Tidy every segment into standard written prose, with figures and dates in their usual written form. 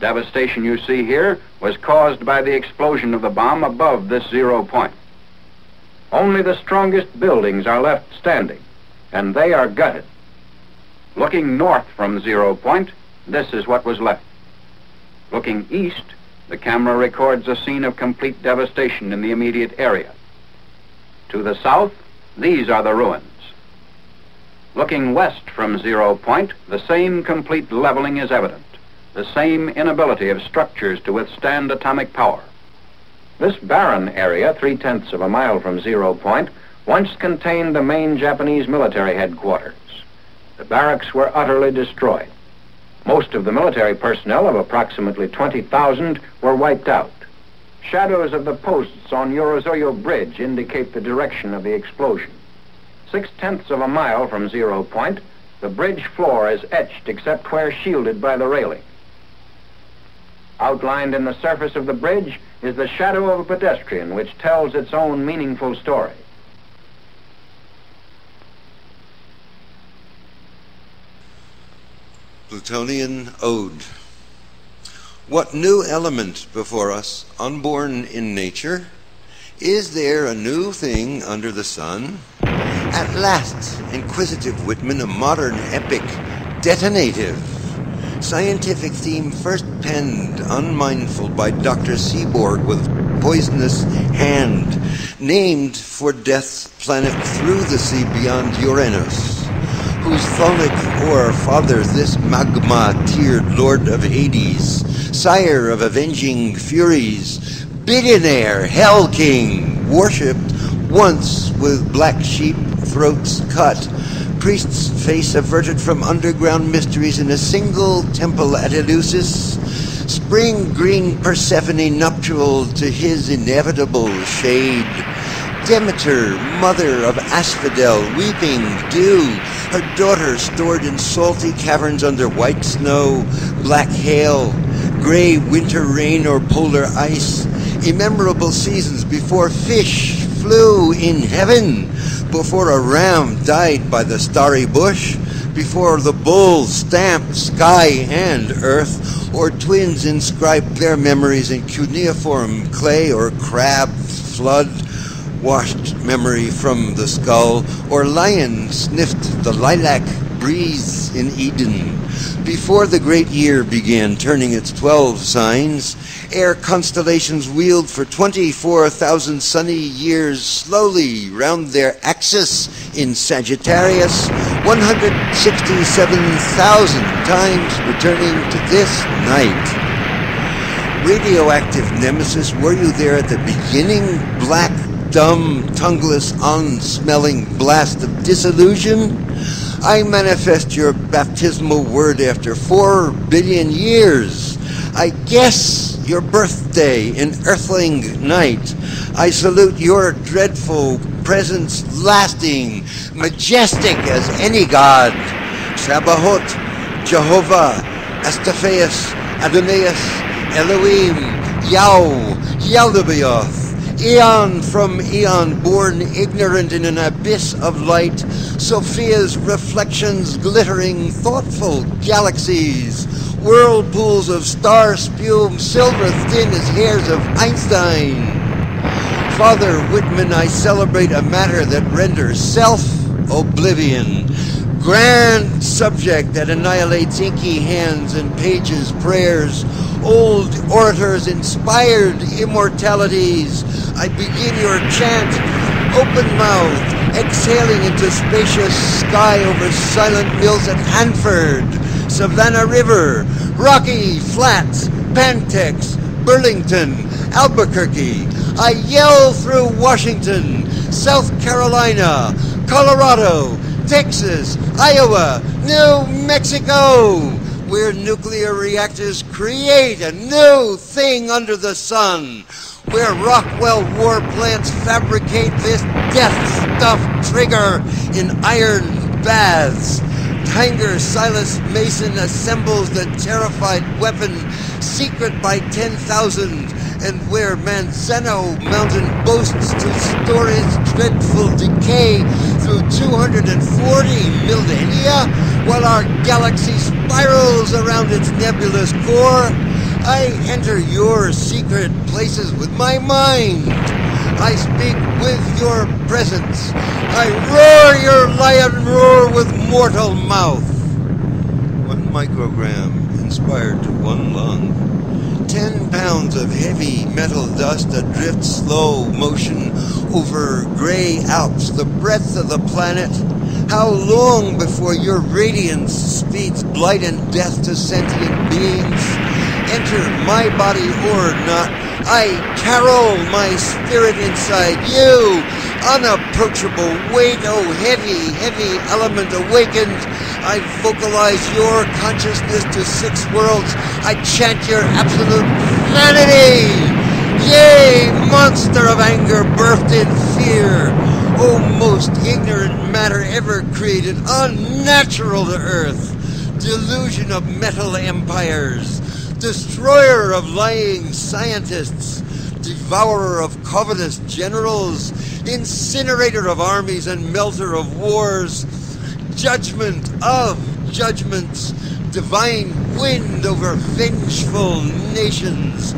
devastation you see here was caused by the explosion of the bomb above this 0 point. Only the strongest buildings are left standing, and they are gutted. Looking north from 0 point, this is what was left. Looking east, the camera records a scene of complete devastation in the immediate area. To the south, these are the ruins. Looking west from 0 point, the same complete leveling is evident, the same inability of structures to withstand atomic power. This barren area, 3/10 of a mile from 0 point, once contained the main Japanese military headquarters. The barracks were utterly destroyed. Most of the military personnel, of approximately 20,000, were wiped out. Shadows of the posts on Yorozuyo Bridge indicate the direction of the explosion. 6/10 of a mile from 0 point, the bridge floor is etched except where shielded by the railing. Outlined in the surface of the bridge is the shadow of a pedestrian, which tells its own meaningful story. Plutonian Ode. What new element before us, unborn in nature? Is there a new thing under the sun? At last, inquisitive Whitman, a modern epic, detonative. Scientific theme first penned, unmindful, by Dr. Seaborg with poisonous hand, named for death's planet through the sea beyond Uranus, whose thonic ore fathers this magma-tiered lord of Hades, sire of avenging furies, billionaire, hell king, worshipped once with black sheep throats cut, priest's face averted from underground mysteries in a single temple at Eleusis, spring green Persephone nuptial to his inevitable shade, Demeter, mother of Asphodel, weeping dew, her daughter stored in salty caverns under white snow, black hail, gray winter rain or polar ice, immemorable seasons before fish flew in heaven, before a ram died by the starry bush, before the bull stamped sky and earth, or twins inscribed their memories in cuneiform clay or crab flood, washed memory from the skull, or lion sniffed the lilac breeze in Eden. Before the great year began turning its 12 signs, ere constellations wheeled for 24,000 sunny years slowly round their axis in Sagittarius, 167,000 times returning to this night. Radioactive nemesis, were you there at the beginning? Black, dumb, tongueless, unsmelling blast of disillusion? I manifest your baptismal word after 4 billion years. I guess your birthday in earthling night. I salute your dreadful presence lasting, majestic as any god. Sabaoth, Jehovah, Astaphaeus, Adonais, Elohim, Yahweh, Yaldabaoth. Eon from eon, born ignorant in an abyss of light, Sophia's reflections glittering, thoughtful galaxies, whirlpools of star spume, silver thin as hairs of Einstein. Father Whitman, I celebrate a matter that renders self oblivion, grand subject that annihilates inky hands and pages prayers, old orators inspired immortalities. I begin your chant, open-mouthed, exhaling into spacious sky over silent mills at Hanford, Savannah River, Rocky Flats, Pantex, Burlington, Albuquerque. I yell through Washington, South Carolina, Colorado, Texas, Iowa, New Mexico, where nuclear reactors create a new thing under the sun, where Rockwell war plants fabricate this death-stuffed trigger in iron baths. Tinger Silas Mason assembles the terrified weapon, secret by 10,000, and where Manzano Mountain boasts to store its dreadful decay through 240 millennia, while our galaxy spirals around its nebulous core, I enter your secret places with my mind. I speak with your presence. I roar your lion roar with mortal mouth. 1 microgram inspired to 1 lung. 10 pounds of heavy metal dust adrift slow motion over gray Alps, the breadth of the planet. How long before your radiance speeds blight and death to sentient beings? Enter my body or not, I carol my spirit inside you. Unapproachable weight, oh heavy, heavy element awakened. I vocalize your consciousness to 6 worlds. I chant your absolute vanity. Yea, monster of anger birthed in fear. O most ignorant matter ever created, unnatural to earth. Delusion of metal empires. Destroyer of lying scientists. Devourer of covetous generals. Incinerator of armies and melter of wars. Judgment of judgments. Divine wind over vengeful nations.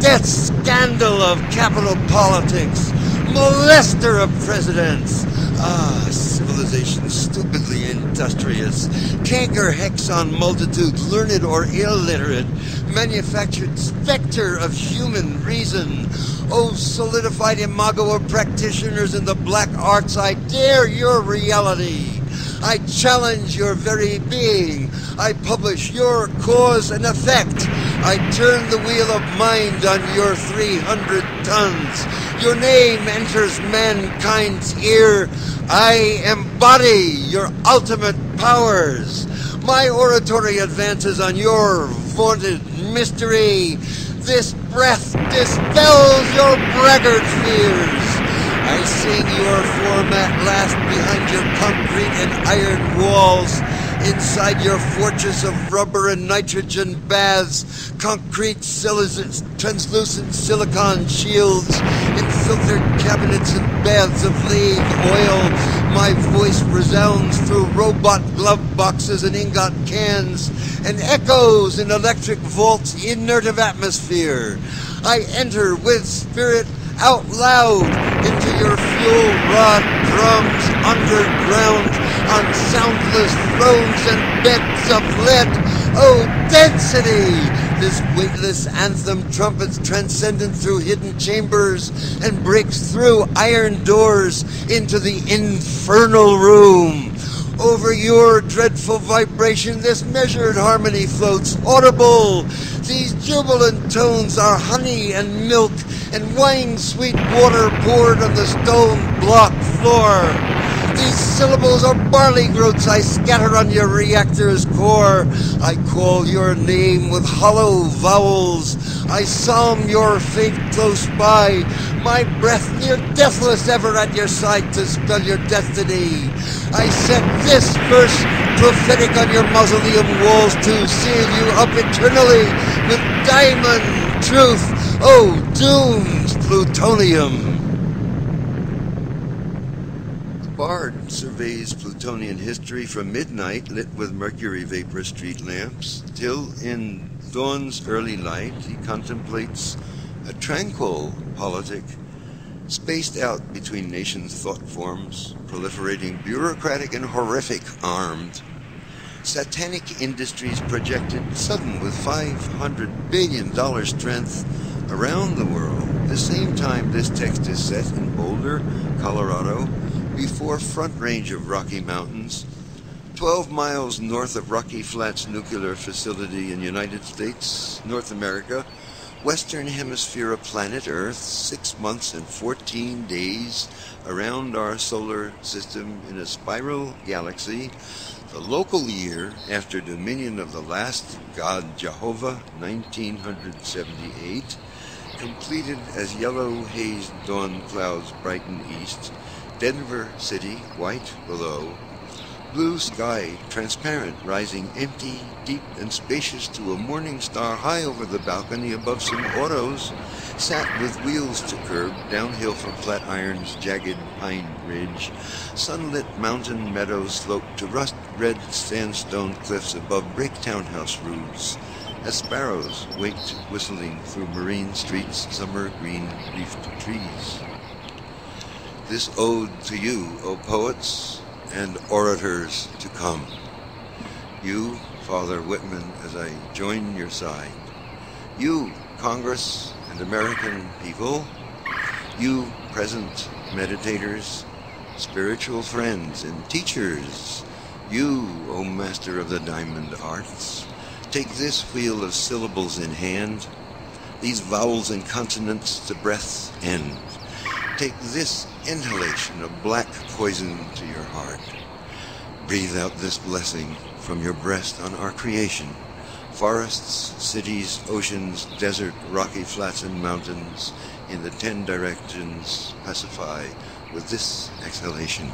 Death scandal of capital politics. Molester of presidents. Ah, civilization stupidly industrious. Canker hex on multitude, learned or illiterate. Manufactured specter of human reason. Oh, solidified imago of practitioners in the black arts, I dare your reality. I challenge your very being. I publish your cause and effect. I turn the wheel of mind on your 300 tons. Your name enters mankind's ear. I embody your ultimate powers. My oratory advances on your vaunted mystery. This breath dispels your braggart fears. I sing your format last behind your concrete and iron walls. Inside your fortress of rubber and nitrogen baths, concrete translucent silicon shields, and filtered cabinets and baths of lathe oil, my voice resounds through robot glove boxes and ingot cans, and echoes in electric vaults inert of atmosphere. I enter with spirit out loud into your fuel rod drums underground on soundless thrones and beds of lead. Oh, density! This weightless anthem trumpets transcendent through hidden chambers and breaks through iron doors into the infernal room. Over your dreadful vibration, this measured harmony floats audible. These jubilant tones are honey and milk and wine-sweet water poured on the stone block floor. These syllables are barley groats I scatter on your reactor's core. I call your name with hollow vowels. I psalm your fate close by. My breath near deathless ever at your side to spell your destiny. I set this verse prophetic on your mausoleum walls to seal you up eternally with diamond truth. Oh, doomed plutonium. Bard surveys Plutonian history from midnight lit with mercury vapor street lamps till in dawn's early light he contemplates a tranquil politic spaced out between nations' thought forms, proliferating bureaucratic and horrific armed. Satanic industries projected sudden with $500 billion strength around the world. The same time this text is set in Boulder, Colorado, before Front Range of Rocky Mountains, 12 miles north of Rocky Flats Nuclear Facility in United States, North America, Western Hemisphere of planet Earth, 6 months and 14 days around our solar system in a spiral galaxy, the local year after dominion of the last god Jehovah, 1978, completed as yellow-hazed dawn clouds brighten east, Denver City, white below, blue sky transparent, rising empty, deep, and spacious to a morning star high over the balcony above some autos, sat with wheels to curb, downhill from Flatiron's jagged pine ridge, sunlit mountain meadows sloped to rust-red sandstone cliffs above brick townhouse roofs, as sparrows wait whistling through marine streets' summer green leafed trees. This ode to you, O poets and orators to come. You, Father Whitman, as I join your side. You, Congress and American people. You, present meditators, spiritual friends and teachers. You, O master of the diamond arts. Take this wheel of syllables in hand, these vowels and consonants to breath's end. Take this inhalation of black poison to your heart. Breathe out this blessing from your breast on our creation. Forests, cities, oceans, desert, rocky flats, and mountains in the 10 directions pacify with this exhalation.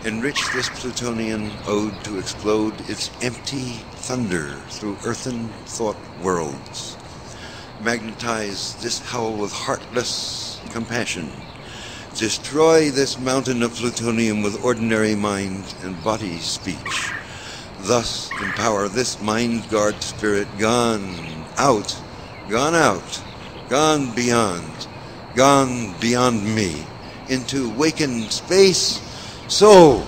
Enrich this plutonian ode to explode its empty thunder through earthen thought worlds. Magnetize this howl with heartless compassion. Destroy this mountain of plutonium with ordinary mind and body speech. Thus empower this mind guard spirit gone out, gone beyond me, into wakened space. So,